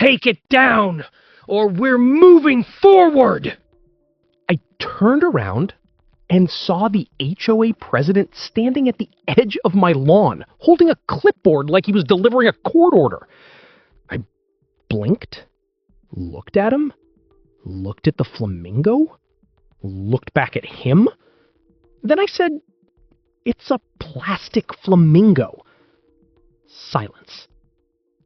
take it down, or we're moving forward. I turned around and saw the HOA president standing at the edge of my lawn, holding a clipboard like he was delivering a court order. I blinked, looked at him, looked at the flamingo, looked back at him. Then I said, "It's a plastic flamingo." Silence.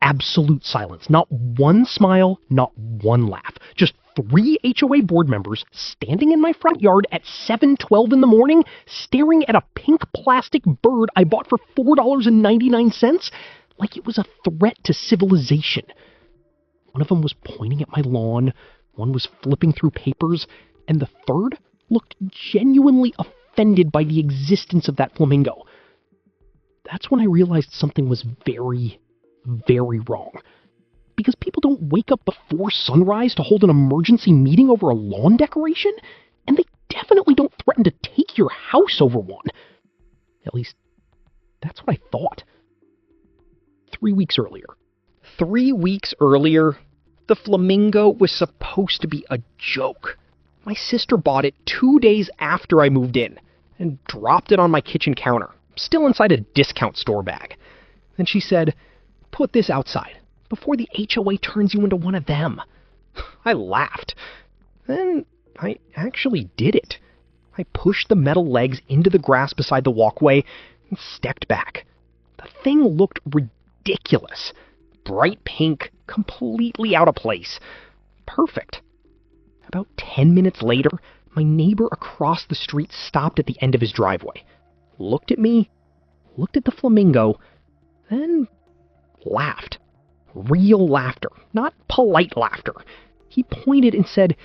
Absolute silence. Not one smile, not one laugh. Just 3 HOA board members standing in my front yard at 7:12 in the morning, staring at a pink plastic bird I bought for $4.99 like it was a threat to civilization. One of them was pointing at my lawn, one was flipping through papers, and the third looked genuinely offended by the existence of that flamingo. That's when I realized something was very, very wrong. Because people don't wake up before sunrise to hold an emergency meeting over a lawn decoration, and they definitely don't threaten to take your house over one. At least, that's what I thought. 3 weeks earlier. 3 weeks earlier, the flamingo was supposed to be a joke. My sister bought it 2 days after I moved in, and dropped it on my kitchen counter, still inside a discount store bag. Then she said, "Put this outside, before the HOA turns you into one of them." I laughed. Then I actually did it. I pushed the metal legs into the grass beside the walkway and stepped back. The thing looked ridiculous. Bright pink, completely out of place. Perfect. About 10 minutes later, my neighbor across the street stopped at the end of his driveway, looked at me, looked at the flamingo, then laughed. Real laughter, not polite laughter. He pointed and said,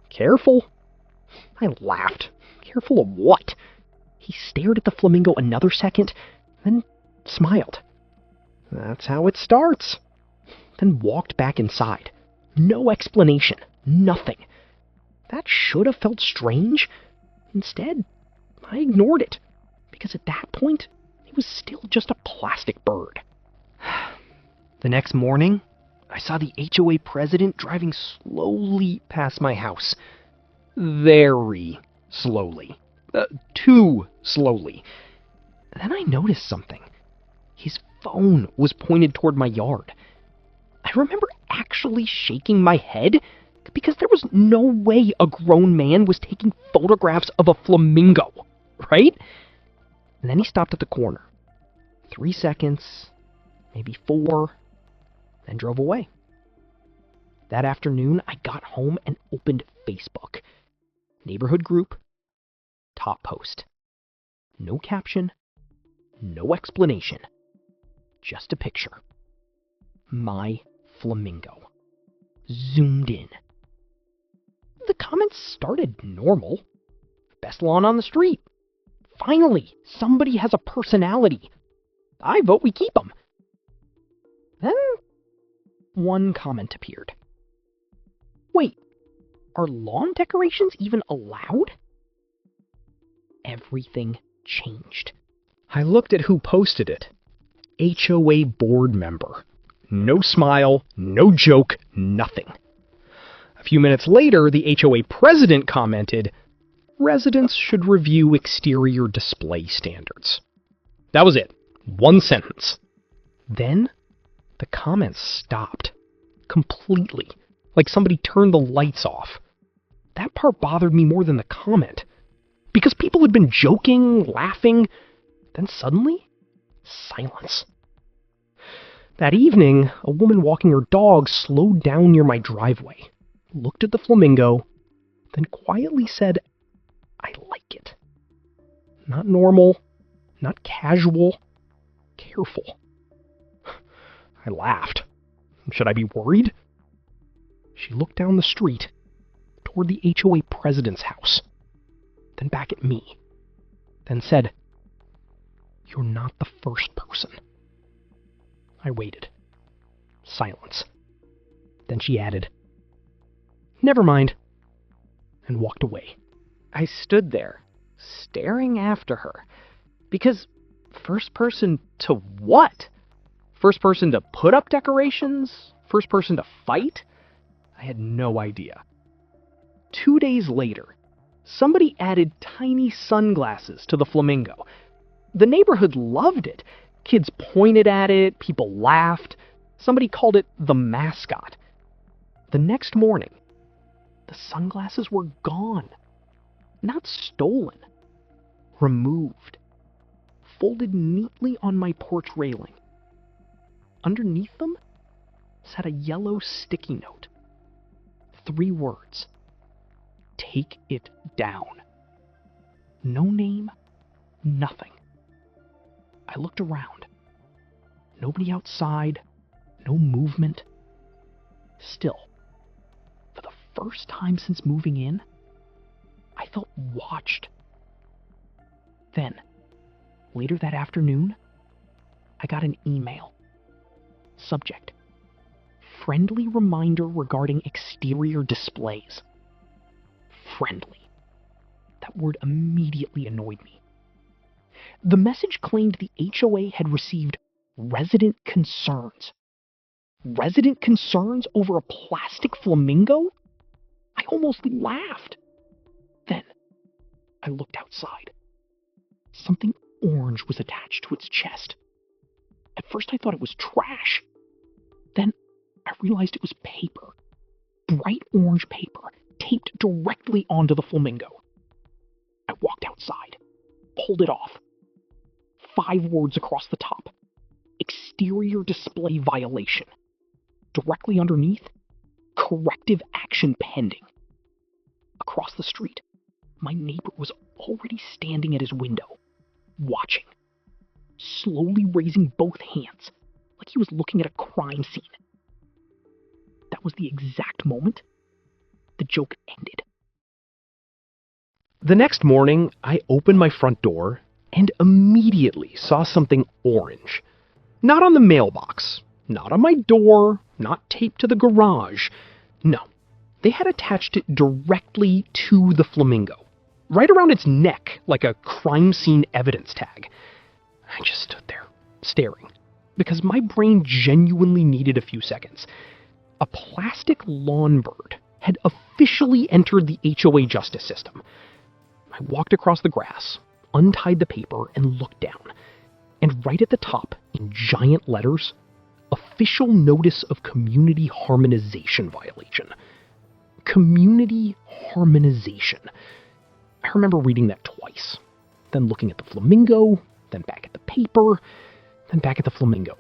"Careful." I laughed. Careful of what? He stared at the flamingo another second, then smiled. That's how it starts. Then walked back inside. No explanation. Nothing. That should have felt strange. Instead, I ignored it, because at that point, it was still just a plastic bird. The next morning, I saw the HOA president driving slowly past my house. Very slowly. Too slowly. Then I noticed something. His phone was pointed toward my yard. I remember actually shaking my head, because there was no way a grown man was taking photographs of a flamingo, right? And then he stopped at the corner. 3 seconds, maybe 4, then drove away. That afternoon, I got home and opened Facebook. Neighborhood group, top post. No caption, no explanation, just a picture. My flamingo. Zoomed in. The comments started normal. Best lawn on the street. Finally, somebody has a personality. I vote we keep them. Then, one comment appeared. Wait, are lawn decorations even allowed? Everything changed. I looked at who posted it. HOA board member. No smile, no joke, nothing. A few minutes later, the HOA president commented, "Residents should review exterior display standards." That was it. One sentence. Then, the comments stopped. Completely. Like somebody turned the lights off. That part bothered me more than the comment. Because people had been joking, laughing, then suddenly, silence. That evening, a woman walking her dog slowed down near my driveway, looked at the flamingo, then quietly said, "I like it." Not normal, not casual, careful. I laughed. Should I be worried? She looked down the street, toward the HOA president's house, then back at me, then said, "You're not the first person." I waited. Silence. Then she added, "Never mind," and walked away. I stood there, staring after her, because first person to what? First person to put up decorations? First person to fight? I had no idea. 2 days later, somebody added tiny sunglasses to the Flamingo. The neighborhood loved it. Kids pointed at it, people laughed. Somebody called it the mascot. The next morning, the sunglasses were gone. Not stolen. Removed. Folded neatly on my porch railing. Underneath them sat a yellow sticky note. 3 words. Take it down. No name, nothing. I looked around. Nobody outside, no movement. Still, for the first time since moving in, I felt watched. Then, later that afternoon, I got an email. Subject: friendly reminder regarding exterior displays. Friendly. That word immediately annoyed me. The message claimed the HOA had received resident concerns. Resident concerns over a plastic flamingo? I almost laughed. Then, I looked outside. Something orange was attached to its chest. At first I thought it was trash. Then I realized it was paper. Bright orange paper, taped directly onto the flamingo. I walked outside, pulled it off. 5 words across the top. Exterior display violation. Directly underneath, corrective action pending. Across the street, my neighbor was already standing at his window, watching, slowly raising both hands, like he was looking at a crime scene. That was the exact moment the joke ended. The next morning, I opened my front door and immediately saw something orange. Not on the mailbox, not on my door, not taped to the garage. No, they had attached it directly to the flamingo, right around its neck, like a crime scene evidence tag. I just stood there, staring, because my brain genuinely needed a few seconds. A plastic lawn bird had officially entered the HOA justice system. I walked across the grass, untied the paper, and looked down. And right at the top, in giant letters, official notice of community harmonization violation. Community harmonization. I remember reading that twice, then looking at the flamingo, then back at the paper, then back at the flamingo.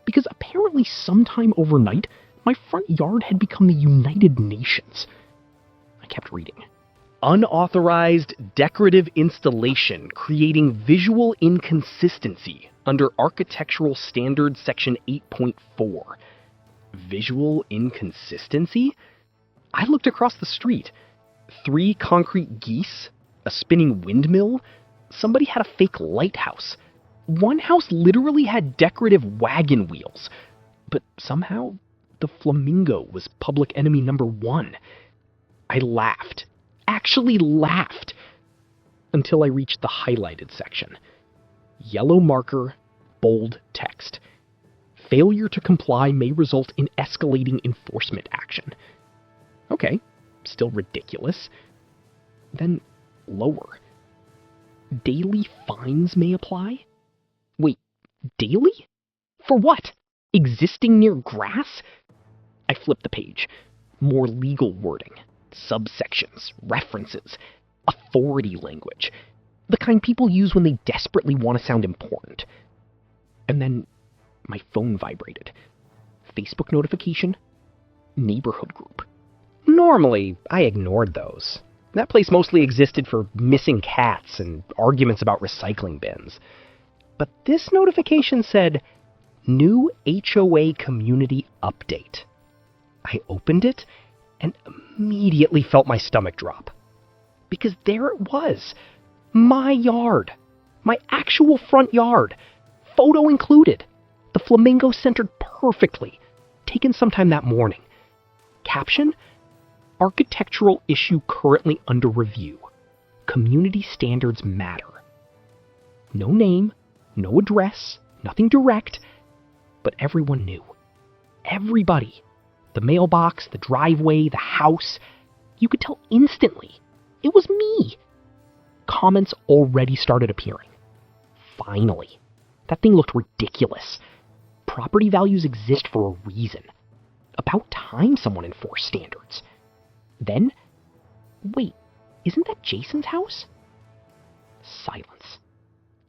Because apparently sometime overnight, my front yard had become the United Nations. I kept reading. Unauthorized decorative installation creating visual inconsistency under Architectural Standards Section 8.4. Visual inconsistency? I looked across the street. 3 concrete geese, a spinning windmill, somebody had a fake lighthouse. One house literally had decorative wagon wheels. But somehow, the flamingo was public enemy number 1. I laughed. Actually laughed. Until I reached the highlighted section. Yellow marker, bold text. Failure to comply may result in escalating enforcement action. Okay, still ridiculous. Then lower. Daily fines may apply? Wait, daily? For what? Existing near grass? I flipped the page. More legal wording. Subsections, references, authority language. The kind people use when they desperately want to sound important. And then my phone vibrated. Facebook notification. Neighborhood group. Normally, I ignored those. That place mostly existed for missing cats and arguments about recycling bins. But this notification said, New HOA Community Update. I opened it and immediately felt my stomach drop. Because there it was. My yard. My actual front yard. Photo included. The flamingo centered perfectly. Taken sometime that morning. Caption: Architectural issue currently under review. Community standards matter. No name, no address, nothing direct, but everyone knew. Everybody. The mailbox, the driveway, the house. You could tell instantly. It was me. Comments already started appearing. Finally. That thing looked ridiculous. Property values exist for a reason. About time someone enforced standards. Then, wait, isn't that Jason's house? Silence.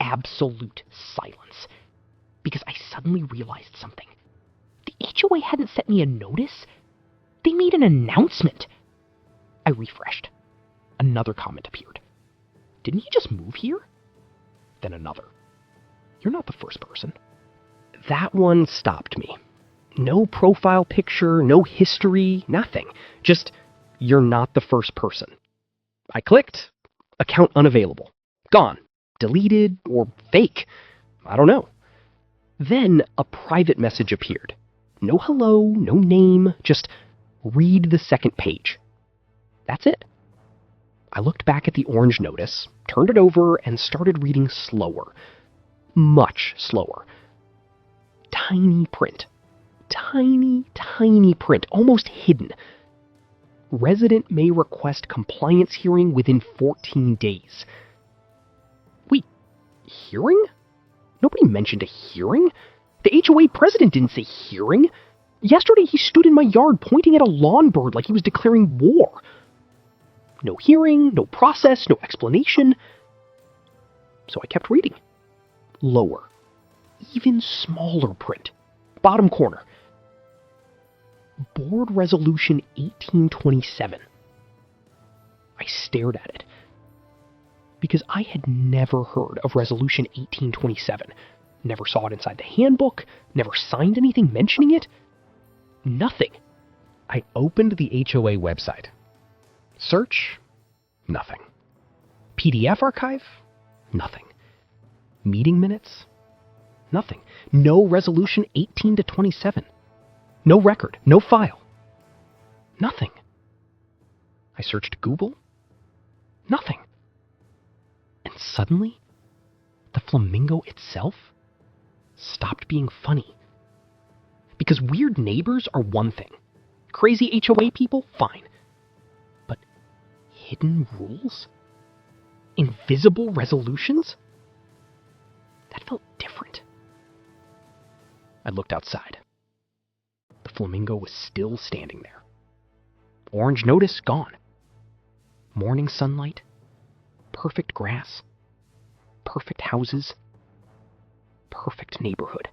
Absolute silence. Because I suddenly realized something. The HOA hadn't sent me a notice. They made an announcement. I refreshed. Another comment appeared. Didn't you just move here? Then another. You're not the first person. That one stopped me. No profile picture, no history, nothing. Just, you're not the first person. I clicked. Account unavailable. Gone. Deleted or fake. I don't know. Then a private message appeared. No hello, no name, just read the second page. That's it. I looked back at the orange notice, turned it over, and started reading slower. Much slower. Tiny print. Tiny print, almost hidden. Resident may request compliance hearing within 14 days. Wait, hearing? Nobody mentioned a hearing. The HOA president didn't say hearing. Yesterday he stood in my yard pointing at a lawn bird like he was declaring war. No hearing, no process, no explanation. So I kept reading. Lower. Even smaller print. Bottom corner. Board Resolution 1827. I stared at it. Because I had never heard of Resolution 1827. Never saw it inside the handbook, never signed anything mentioning it. Nothing. I opened the HOA website. Search? Nothing. PDF archive? Nothing. Meeting minutes? Nothing. No Resolution 18 to 27. No record. No file. Nothing. I searched Google. Nothing. And suddenly, the flamingo itself stopped being funny. Because weird neighbors are one thing. Crazy HOA people, fine. But hidden rules? Invisible resolutions? That felt different. I looked outside. The flamingo was still standing there. Orange notice gone. Morning sunlight. Perfect grass. Perfect houses. Perfect neighborhood.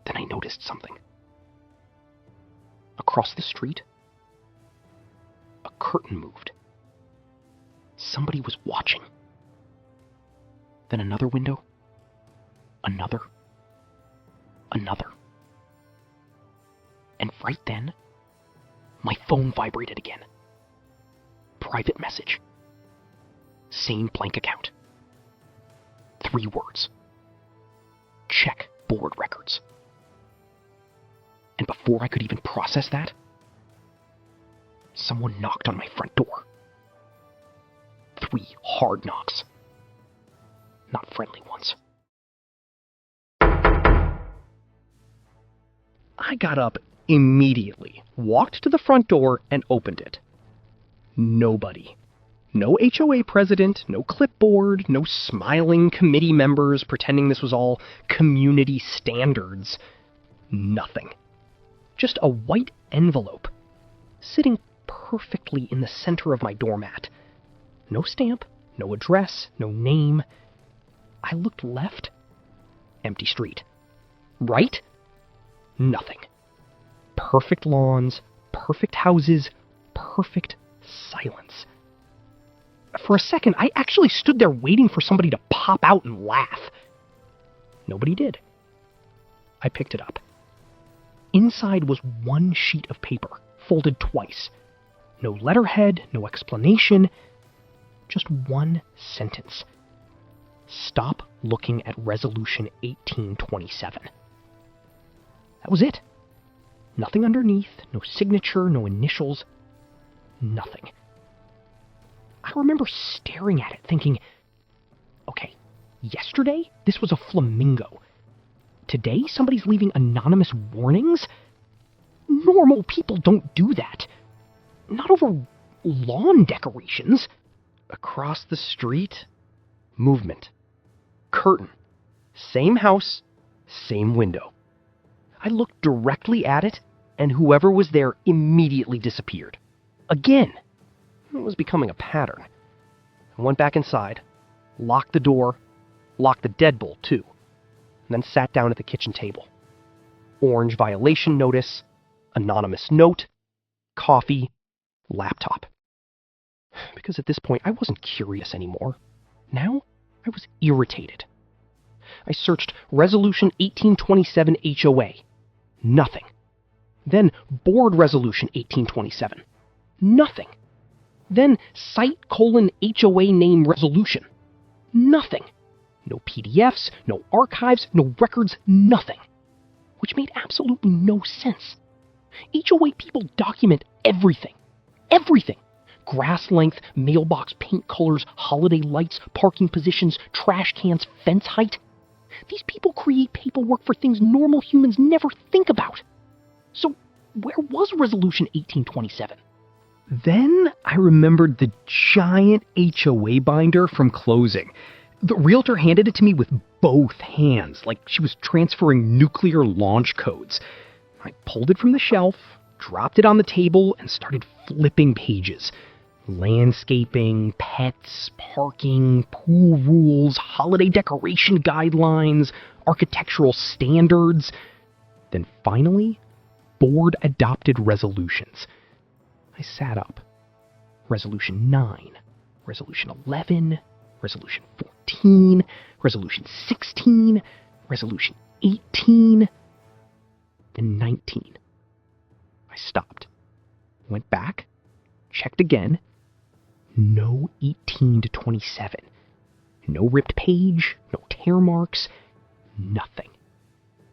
Then I noticed something. Across the street, a curtain moved. Somebody was watching. Then another window. Another. And right then, my phone vibrated again. Private message. Same blank account. 3 words. Check board records. And before I could even process that, someone knocked on my front door. 3 hard knocks. Not friendly ones. I got up immediately, walked to the front door, and opened it. Nobody. No HOA president, no clipboard, no smiling committee members pretending this was all community standards. Nothing. Just a white envelope, sitting perfectly in the center of my doormat. No stamp, no address, no name. I looked left. Empty street. Right? Nothing. Perfect lawns, perfect houses, perfect silence. For a second, I actually stood there waiting for somebody to pop out and laugh. Nobody did. I picked it up. Inside was 1 sheet of paper, folded twice. No letterhead, no explanation, just 1 sentence. Stop looking at Resolution 1827. That was it. Nothing underneath, no signature, no initials, nothing. I remember staring at it thinking, okay, yesterday this was a flamingo. Today, somebody's leaving anonymous warnings? Normal people don't do that. Not over lawn decorations. Across the street, movement. Curtain. Same house, same window. I looked directly at it, and whoever was there immediately disappeared. Again. It was becoming a pattern. I went back inside, locked the door, locked the deadbolt too, and then sat down at the kitchen table. Orange violation notice, anonymous note, coffee, laptop. Because at this point, I wasn't curious anymore. Now, I was irritated. I searched Resolution 1827 HOA. Nothing. Then Board Resolution 1827. Nothing. Then Site:HOA Name Resolution. Nothing. No PDFs, no archives, no records, nothing. Which made absolutely no sense. HOA people document everything. Everything. Grass length, mailbox paint colors, holiday lights, parking positions, trash cans, fence height. These people create paperwork for things normal humans never think about. So where was Resolution 1827? Then I remembered the giant HOA binder from closing. The realtor handed it to me with both hands, like she was transferring nuclear launch codes. I pulled it from the shelf, dropped it on the table, and started flipping pages. Landscaping, pets, parking, pool rules, holiday decoration guidelines, architectural standards. Then finally, board adopted resolutions. I sat up. Resolution 9, Resolution 11, Resolution 14, Resolution 16, Resolution 18, and 19. I stopped, went back, checked again. No 18 to 27. No ripped page, no tear marks, nothing.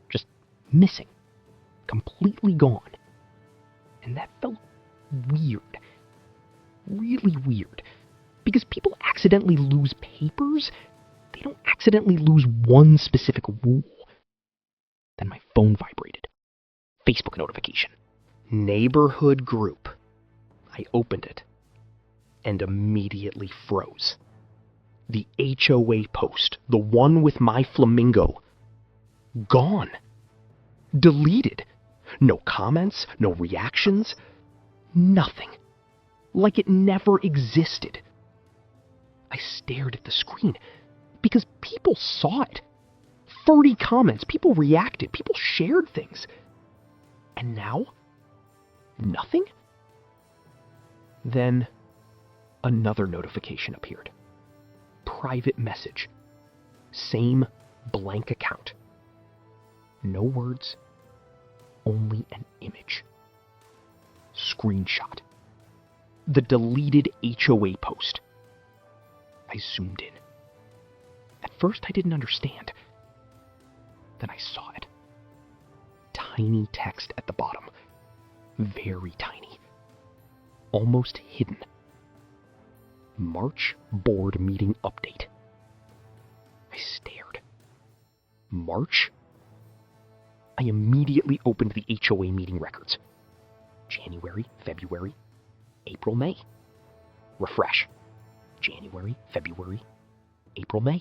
Just missing. Completely gone. And that felt weird. Really weird. Because people accidentally lose papers. They don't accidentally lose one specific rule. Then my phone vibrated. Facebook notification. Neighborhood group. I opened it and immediately froze. The HOA post, the one with my flamingo, gone. Deleted. No comments, no reactions, nothing. Like it never existed. I stared at the screen because people saw it. 30 comments, people reacted, people shared things. And now, nothing? Then another notification appeared. Private message. Same blank account. No words, only an image. Screenshot. The deleted HOA post. I zoomed in. At first I didn't understand. Then I saw it. Tiny text at the bottom. Very tiny. Almost hidden. March board meeting update. I stared. March? I immediately opened the HOA meeting records. January, February, April, May. Refresh. January, February, April, May.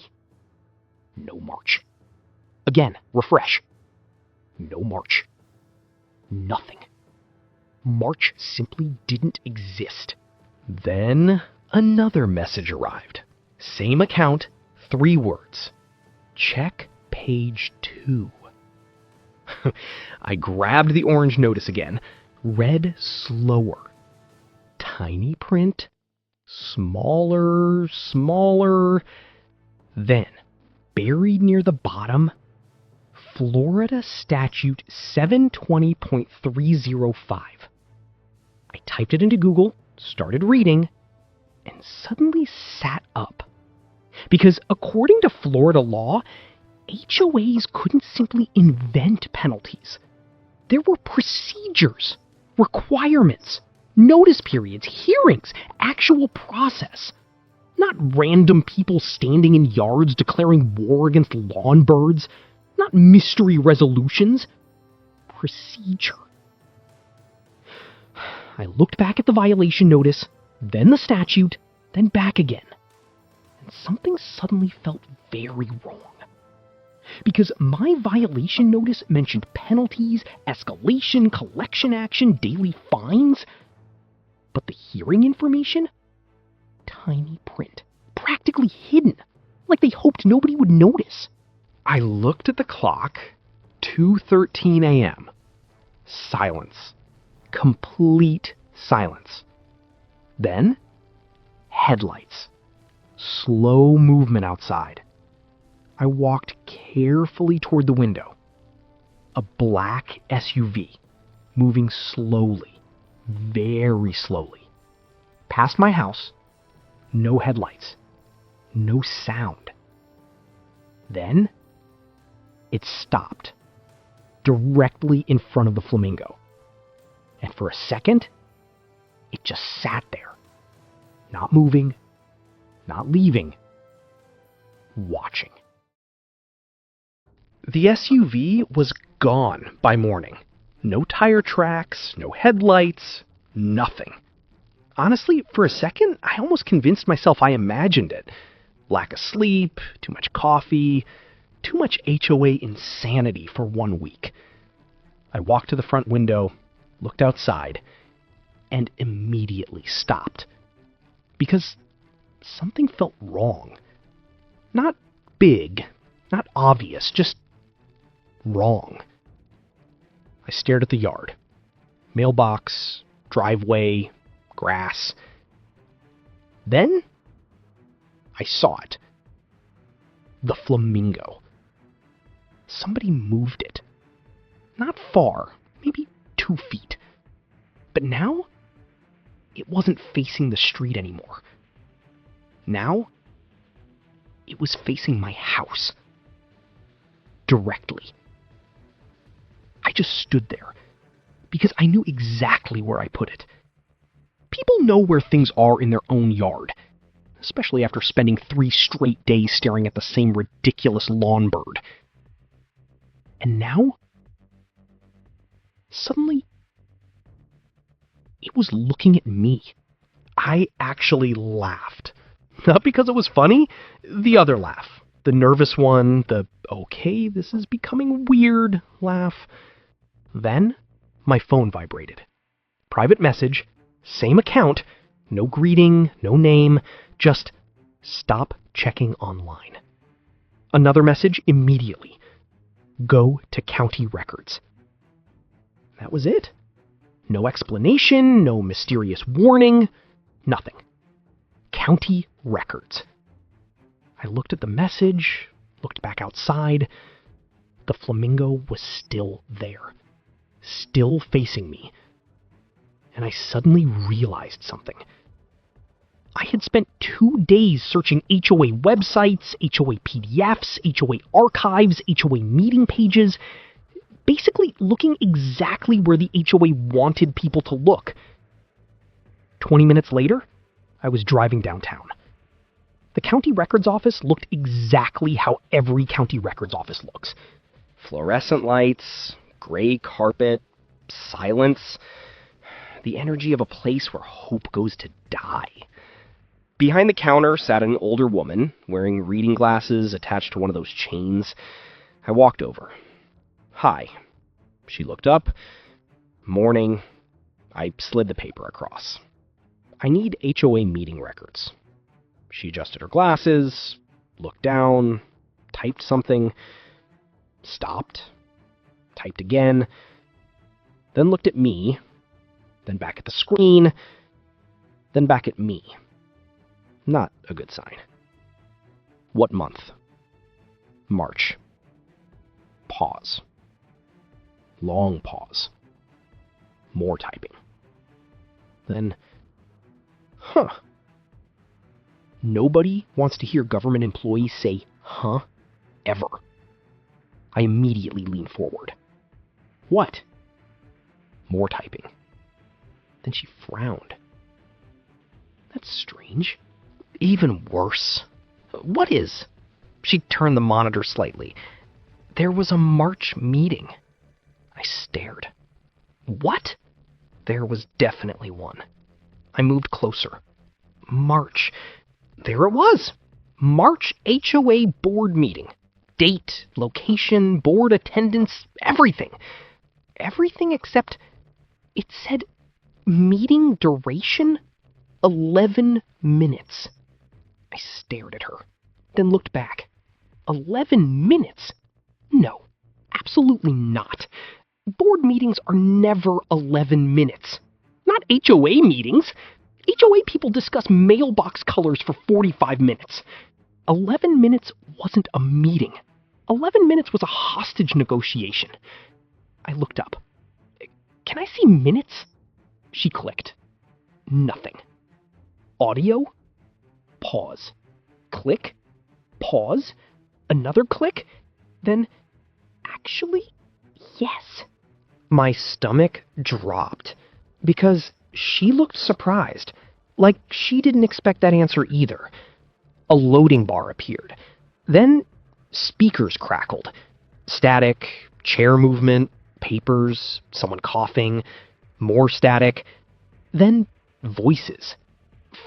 No March. Again, refresh. No March. Nothing. March simply didn't exist. Then another message arrived. Same account, 3 words. Check page 2. I grabbed the orange notice again, read slower. Tiny print, smaller. Then, buried near the bottom, Florida Statute 720.305. I typed it into Google, started reading, and suddenly sat up. Because according to Florida law, HOAs couldn't simply invent penalties. There were procedures, requirements, notice periods, hearings, actual process. Not random people standing in yards declaring war against lawn birds. Not mystery resolutions. Procedure. I looked back at the violation notice, then the statute, then back again. And something suddenly felt very wrong. Because my violation notice mentioned penalties, escalation, collection action, daily fines. But the hearing information? Tiny print. Practically hidden. Like they hoped nobody would notice. I looked at the clock. 2:13 a.m. Silence. Complete silence. Then, headlights. Slow movement outside. I walked carefully toward the window. A black SUV, moving slowly, very slowly. Past my house, no headlights, no sound. Then, it stopped, directly in front of the Flamingo. And for a second, it just sat there, not moving, not leaving, watching. The SUV was gone by morning. No tire tracks, no headlights, nothing. Honestly, for a second, I almost convinced myself I imagined it. Lack of sleep, too much coffee, too much HOA insanity for 1 week. I walked to the front window, looked outside, and immediately stopped. Because something felt wrong. Not big, not obvious, just wrong. I stared at the yard. Mailbox, driveway, grass. Then, I saw it. The Flamingo. Somebody moved it. Not far, maybe 2 feet. But now, it wasn't facing the street anymore. Now, it was facing my house. Directly. I just stood there, because I knew exactly where I put it. People know where things are in their own yard, especially after spending 3 straight days staring at the same ridiculous lawn bird. And now, suddenly, it was looking at me. I actually laughed. Not because it was funny, the other laugh. The nervous one, the, okay, this is becoming weird laugh. Then, my phone vibrated. Private message, same account, no greeting, no name, just stop checking online. Another message immediately. Go to county records. That was it. No explanation, no mysterious warning, nothing. County records. I looked at the message, looked back outside. The Flamingo was still there. Still facing me. And I suddenly realized something. I had spent 2 days searching HOA websites, HOA PDFs, HOA archives, HOA meeting pages, basically looking exactly where the HOA wanted people to look. 20 minutes later, I was driving downtown. The county records office looked exactly how every county records office looks. Fluorescent lights, gray carpet, silence, the energy of a place where hope goes to die. Behind the counter sat an older woman, wearing reading glasses attached to one of those chains. I walked over. Hi. She looked up. Morning. I slid the paper across. I need HOA meeting records. She adjusted her glasses, looked down, typed something, stopped, typed again, then looked at me, then back at the screen, then back at me. Not a good sign. What month? March. Pause. Long pause. More typing. Then, Nobody wants to hear government employees say, huh, ever. I immediately lean forward. What? More typing. Then she frowned. That's strange. Even worse. What is? She turned the monitor slightly. There was a March meeting. I stared. What? There was definitely one. I moved closer. March. There it was. March HOA board meeting. Date, location, board attendance, everything. Everything except it said meeting duration 11 minutes. I stared at her, then looked back. 11 minutes? No, absolutely not. Board meetings are never 11 minutes. Not HOA meetings. HOA people discuss mailbox colors for 45 minutes. 11 minutes wasn't a meeting. 11 minutes was a hostage negotiation. I looked up. Can I see minutes? She clicked. Nothing. Audio? Pause. Click. Pause. Another click. Then, actually, yes. My stomach dropped because she looked surprised, like she didn't expect that answer either. A loading bar appeared. Then speakers crackled. Static, chair movement, papers, someone coughing, more static. Then voices.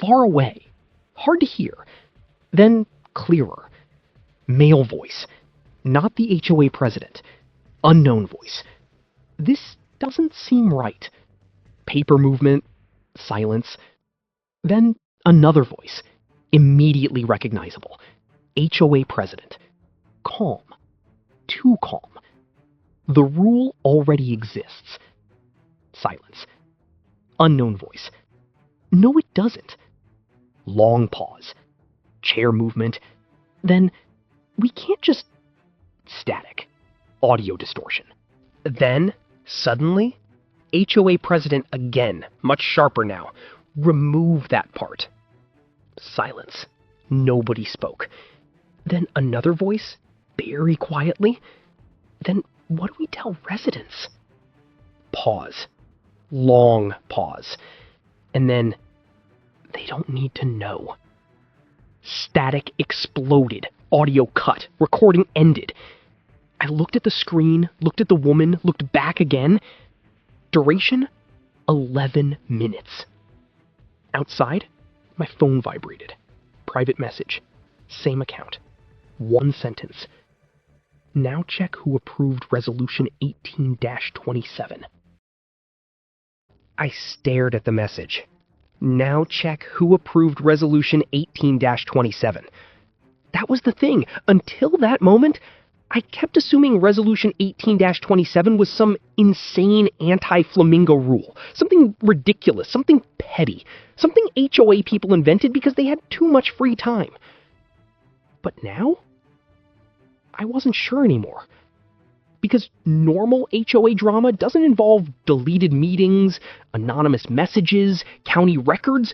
Far away. Hard to hear. Then clearer. Male voice. Not the HOA president. Unknown voice. This doesn't seem right. Paper movement. Silence. Then another voice. Immediately recognizable. HOA president. Calm. Too calm. The rule already exists. Silence. Unknown voice. No, it doesn't. Long pause. Chair movement. Then we can't just... Static. Audio distortion. Then, suddenly, HOA president again, much sharper now. Remove that part. Silence. Nobody spoke. Then another voice, very quietly. Then what do we tell residents? Pause. Long pause. And then, they don't need to know. Static exploded. Audio cut. Recording ended. I looked at the screen, looked at the woman, looked back again. Duration? 11 minutes. Outside, my phone vibrated. Private message. Same account. One sentence. Now check who approved Resolution 18-27. I stared at the message. Now check who approved Resolution 18-27. That was the thing. Until that moment, I kept assuming Resolution 18-27 was some insane anti-flamingo rule. Something ridiculous, something petty, something HOA people invented because they had too much free time. But now, I wasn't sure anymore. Because normal HOA drama doesn't involve deleted meetings, anonymous messages, county records,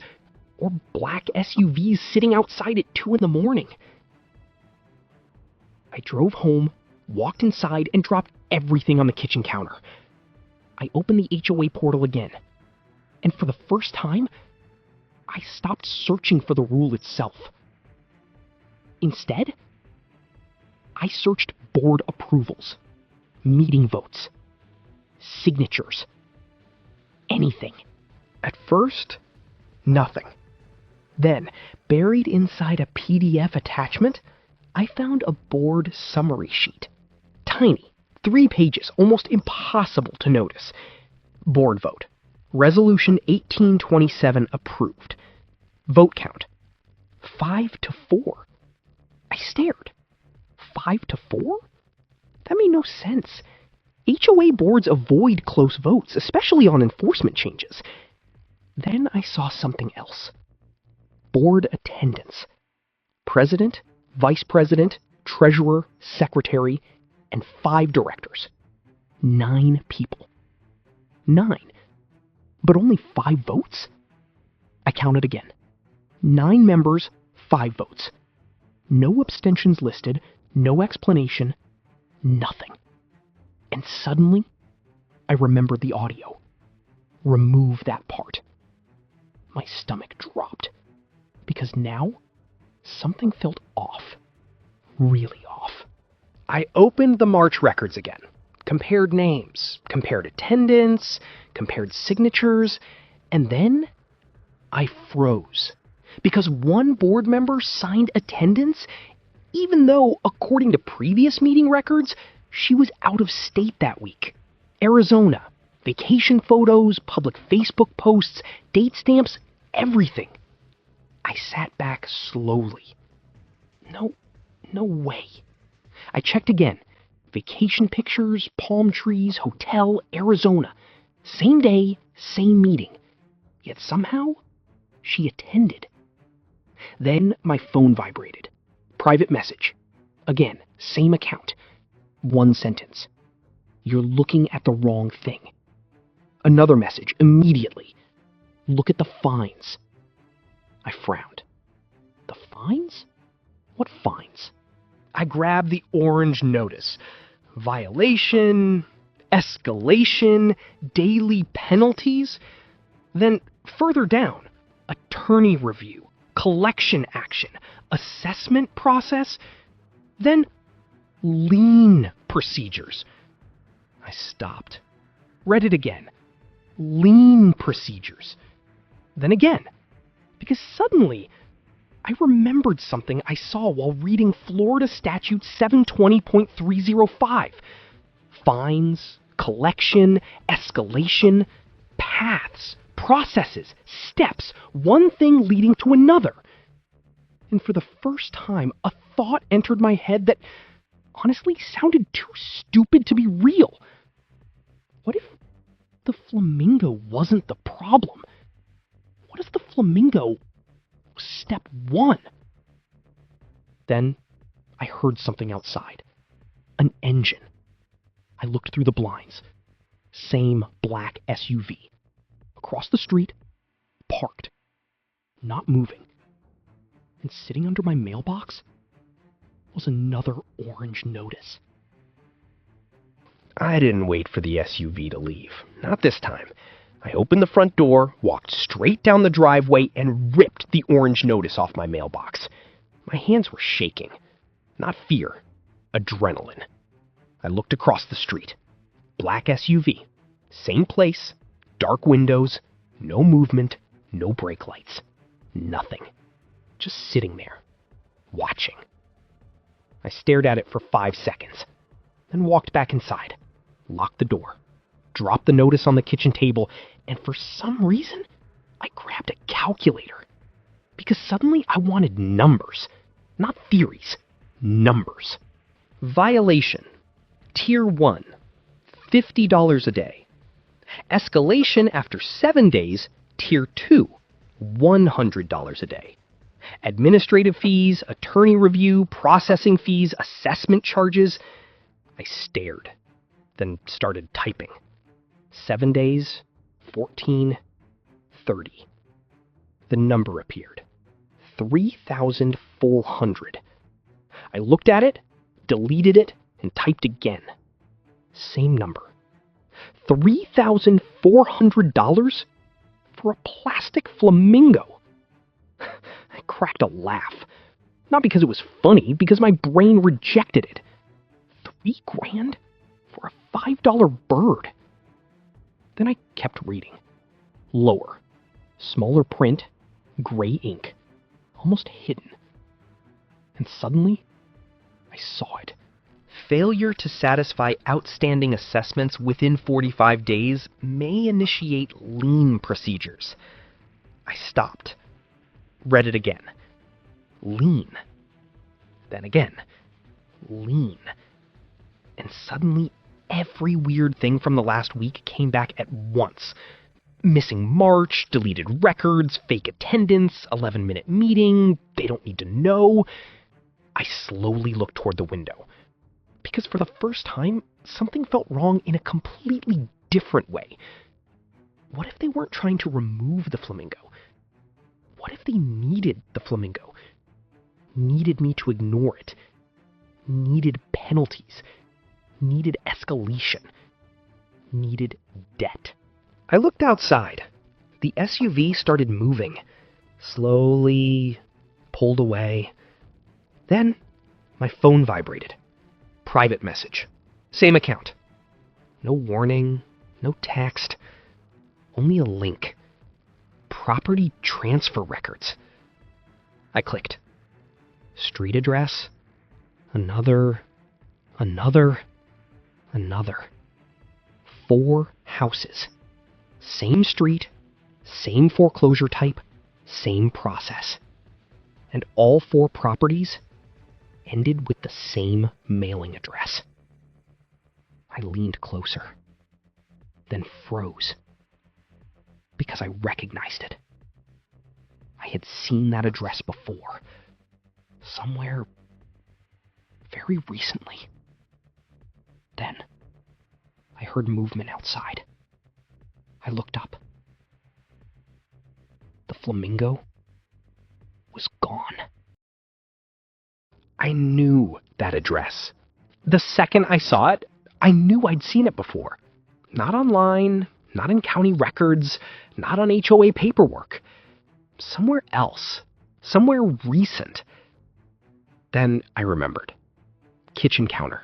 or black SUVs sitting outside at 2 in the morning. I drove home, walked inside, and dropped everything on the kitchen counter. I opened the HOA portal again, and for the first time, I stopped searching for the rule itself. Instead, I searched board approvals, meeting votes, signatures, anything. At first, nothing. Then, buried inside a PDF attachment, I found a board summary sheet. Tiny, 3 pages, almost impossible to notice. Board vote. Resolution 1827 approved. Vote count. 5-4. I stared. 5-4? That made no sense. HOA boards avoid close votes, especially on enforcement changes. Then I saw something else. Board attendance. President, vice president, treasurer, secretary, and 5 directors. 9 people. 9. But only 5 votes? I counted again. 9 members, 5 votes. No abstentions listed, no explanation, nothing. And suddenly, I remembered the audio. Remove that part. My stomach dropped. Because now, something felt off. Really off. I opened the March records again, compared names, compared attendance, compared signatures, and then I froze. Because one board member signed attendance, even though, according to previous meeting records, she was out of state that week. Arizona. Vacation photos, public Facebook posts, date stamps, everything. I sat back slowly. No way. I checked again. Vacation pictures, palm trees, hotel, Arizona. Same day, same meeting. Yet somehow, she attended. Then my phone vibrated. Private message. Again, same account. One sentence. You're looking at the wrong thing. Another message immediately. Look at the fines. I frowned. The fines? What fines? I grabbed the orange notice. Violation, escalation, daily penalties. Then further down, attorney review, collection action, assessment process, then lien procedures. I stopped. Read it again. Lien procedures. Then again, because suddenly I remembered something I saw while reading Florida Statute 720.305. Fines, collection, escalation, paths, processes, steps, one thing leading to another. And for the first time, a thought entered my head that honestly sounded too stupid to be real. What if the flamingo wasn't the problem? What if the flamingo was step one? Then I heard something outside. An engine. I looked through the blinds. Same black SUV. Across the street, parked, not moving. And sitting under my mailbox was another orange notice. I didn't wait for the SUV to leave. Not this time. I opened the front door, walked straight down the driveway, and ripped the orange notice off my mailbox. My hands were shaking. Not fear, adrenaline. I looked across the street. Black SUV. Same place. Dark windows. No movement. No brake lights. Nothing. Just sitting there. Watching. I stared at it for 5 seconds. Then walked back inside. Locked the door. Dropped the notice on the kitchen table, and for some reason, I grabbed a calculator. Because suddenly I wanted numbers. Not theories. Numbers. Violation. Tier 1. $50 a day. Escalation after 7 days. Tier 2. $100 a day. Administrative fees, attorney review, processing fees, assessment charges. I stared, then started typing. 7 days, 14, 30. The number appeared. 3,400. I looked at it, deleted it, and typed again. Same number. $3,400 for a plastic flamingo. I cracked a laugh. Not because it was funny, because my brain rejected it. $3,000 for a $5 bird. Then I kept reading. Lower. Smaller print. Gray ink. Almost hidden. And suddenly, I saw it. Failure to satisfy outstanding assessments within 45 days may initiate lien procedures. I stopped. Read it again. Lien. Then again. Lien. And suddenly, every weird thing from the last week came back at once. Missing March, deleted records, fake attendance, 11-minute meeting, they don't need to know. I slowly looked toward the window. Because for the first time, something felt wrong in a completely different way. What if they weren't trying to remove the flamingo? What if they needed the flamingo? Needed me to ignore it? Needed penalties? Needed escalation? Needed debt? I looked outside. The SUV started moving. Slowly, pulled away. Then, my phone vibrated. private message. Same account. No warning, no text, only a link. Property transfer records. I clicked. Street address. Another. 4 houses. Same street, same foreclosure type, same process. And all 4 properties ended with the same mailing address. I leaned closer, then froze, because I recognized it. I had seen that address before, somewhere very recently. Then, I heard movement outside. I looked up. The Flamingo was gone. I knew that address. The second I saw it, I knew I'd seen it before. Not online, not in county records, not on HOA paperwork. Somewhere else. Somewhere recent. Then I remembered. Kitchen counter.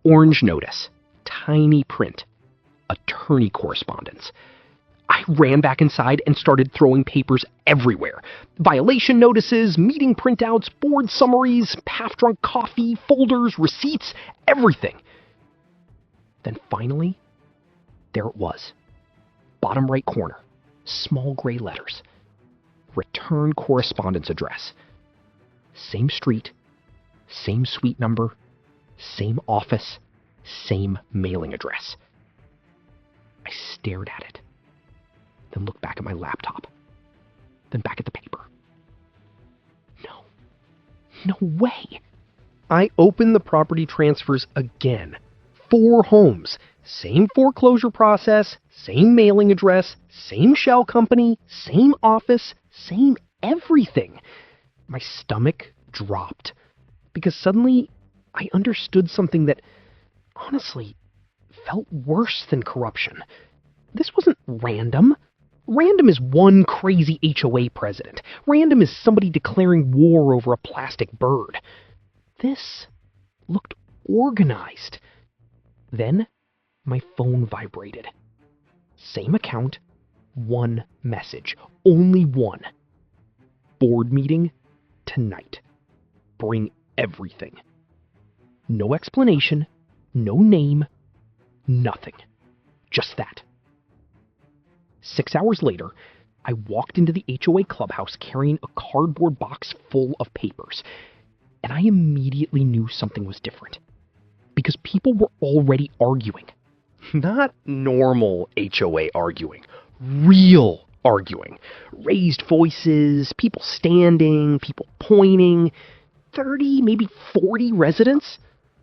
Orange notice. Tiny print. Attorney correspondence. I ran back inside and started throwing papers everywhere. Violation notices, meeting printouts, board summaries, half-drunk coffee, folders, receipts, everything. Then finally, there it was. Bottom right corner. Small gray letters. Return correspondence address. Same street. Same suite number. Same office. Same mailing address. I stared at it. Then looked back at my laptop. Then back at the paper. No way. I opened the property transfers again. 4 homes. Same foreclosure process. Same mailing address. Same shell company. Same office. Same everything. My stomach dropped. Because suddenly I understood something that, honestly, felt worse than corruption. This wasn't random. Random is one crazy HOA president. Random is somebody declaring war over a plastic bird. This looked organized. Then my phone vibrated. Same account, 1 message. Only 1. Board meeting tonight. Bring everything. No explanation, no name, nothing. Just that. 6 hours later, I walked into the HOA clubhouse carrying a cardboard box full of papers, and I immediately knew something was different. Because people were already arguing. Not normal HOA arguing. Real arguing. Raised voices, people standing, people pointing. 30, maybe 40 residents.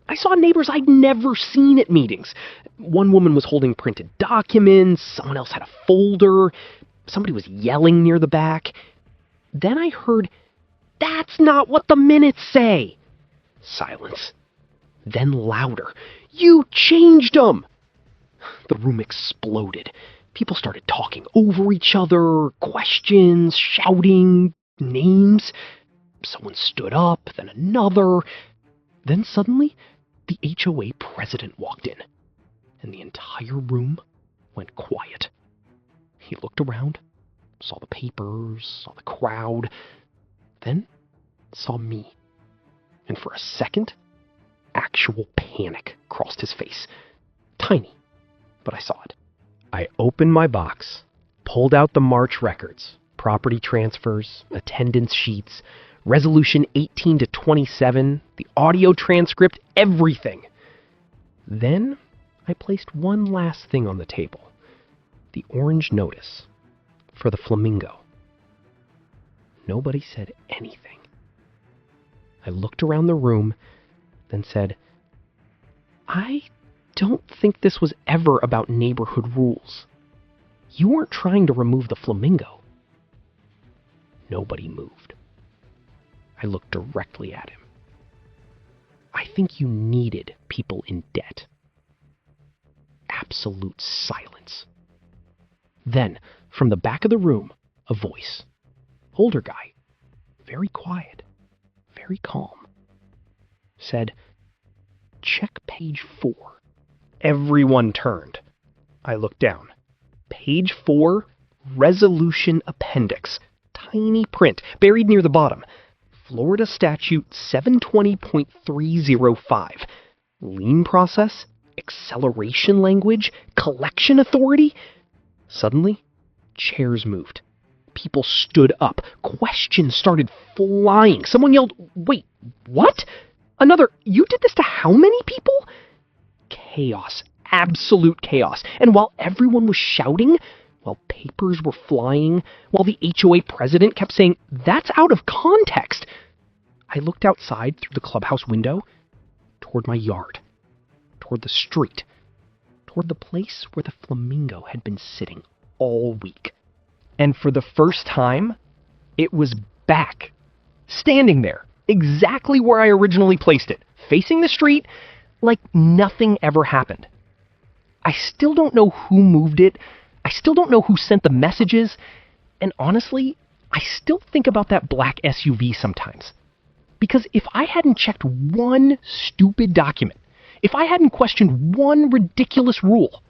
I saw neighbors I'd never seen at meetings. One woman was holding printed documents, someone else had a folder, somebody was yelling near the back. Then I heard, "That's not what the minutes say." Silence. Then louder, "You changed them!" The room exploded. People started talking over each other, questions, shouting, names. Someone stood up, then another. Then suddenly, the HOA president walked in, and the entire room went quiet. He looked around, saw the papers, saw the crowd, then saw me. And for a second, actual panic crossed his face. Tiny, but I saw it. I opened my box, pulled out the March records, property transfers, attendance sheets, Resolution 18 to 27, the audio transcript, everything. Then I placed one last thing on the table. The orange notice for the Flamingo. Nobody said anything. I looked around the room, then said, "I don't think this was ever about neighborhood rules. You weren't trying to remove the Flamingo." Nobody moved. I looked directly at him. "I think you needed people in debt." Absolute silence. Then, from the back of the room, a voice. Older guy. Very quiet. Very calm. Said, Check page 4. Everyone turned. I looked down. Page 4, Resolution Appendix. Tiny print, buried near the bottom. Florida Statute 720.305. Lien process? Acceleration language? Collection authority? Suddenly, chairs moved. People stood up. Questions started flying. Someone yelled, "Wait, what?" Another, "You did this to how many people?" Chaos. Absolute chaos. And while everyone was shouting, while papers were flying, while the HOA president kept saying, "That's out of context," I looked outside through the clubhouse window, toward my yard, toward the street, toward the place where the Flamingo had been sitting all week. And for the first time, it was back, standing there, exactly where I originally placed it, facing the street, like nothing ever happened. I still don't know who moved it, I still don't know who sent the messages, and honestly, I still think about that black SUV sometimes. Because if I hadn't checked one stupid document, if I hadn't questioned one ridiculous rule,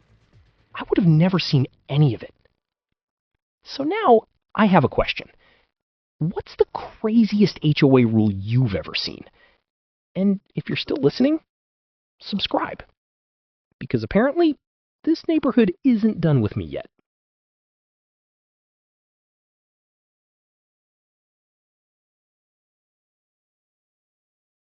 I would have never seen any of it. So now I have a question. What's the craziest HOA rule you've ever seen? And if you're still listening, subscribe. Because apparently, this neighborhood isn't done with me yet.